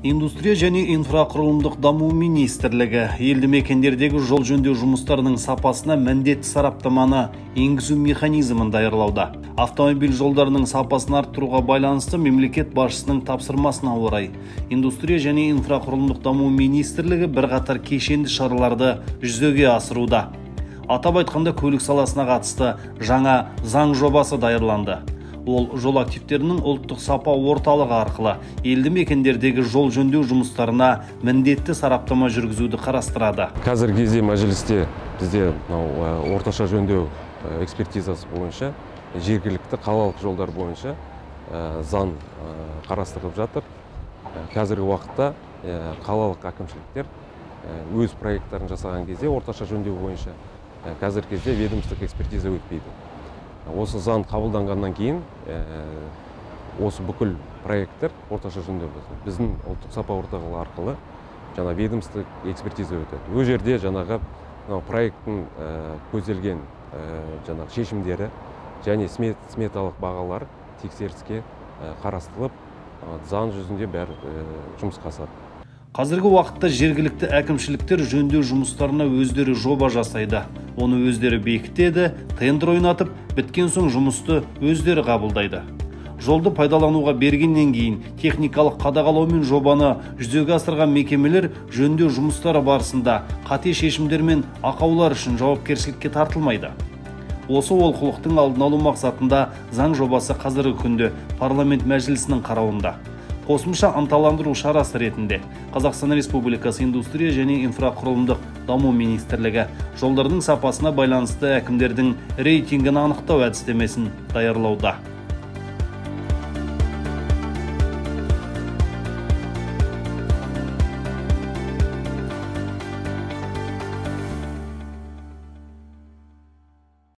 Индустрия және инфрақұрылымдық даму министрлігі елді мекендердегі жол жөндеу жұмыстарының сапасына міндетті сараптаманы енгізу механизмін даярлауда. Автомобиль жолдарының сапасын арттыруға байланысты мемлекет басшысының тапсырмасына орай Индустрия және инфрақұрылымдық даму министрлігі бірқатар кешенді шараларды жүзеге асыруда. Атап айтқанда көлік саласына қатысты жаңа заң жобасы даярланды. Ол жол активтерінің ұлттық сапа орталығы арқылы елді мекендердегі жол жөндеу жұмыстарына міндетті сараптама жүргізуді қарастырады. Қазіргі кезде мәжілісте бізде орташа жөндеу экспертизасы бойынша жергілікті қалалық жолдар бойынша заң қарастырылып жатыр. Қазіргі уақытта қалалық әкімшіліктер өз проекттарын жасаған кезде орташа жөндеу бойынша қазіргі кезде ведомстволық экспертиза өтпейді. Осы заң қабылданғаннан кейін осы бүкіл проекттер орташа жөндеу біздің ұлттық сапа орталығы арқылы жаңа ведомстволық экспертиза өтеді. Ол жерде жаңағы проекттің көзделген жаңағы шешімдері және сметалық бағалар тексеріске қарастырылып, заң жүзінде бәрі жұмысқа асады. Қазіргі уақытта жергілікті әкімшіліктер жөндеу жұмыстарына өздері жоба жасайды. Оны өздері бекітеді, тендер ойнатып, біткен соң жұмысты өздері қабылдайды. Жолды пайдалануға бергеннен кейін техникалық қадағалау мен жобаны жүзеге асырған мекемелер жөндеу жұмыстары барысында қате шешімдер мен ақаулар үшін жауапкершілікке тартылмайды. Осы олқылықтың алдын алу мақсатында заң жобасы қазіргі күнде парламент мәжілісінің қарауында. Қосымша ынталандыру шарасы ретінде Қазақстан Республикасы Индустрия және инфрақұрылымдық даму министрлігі жолдардың сапасына байланысты әкімдердің рейтингін анықтау әдістемесін даярлауда.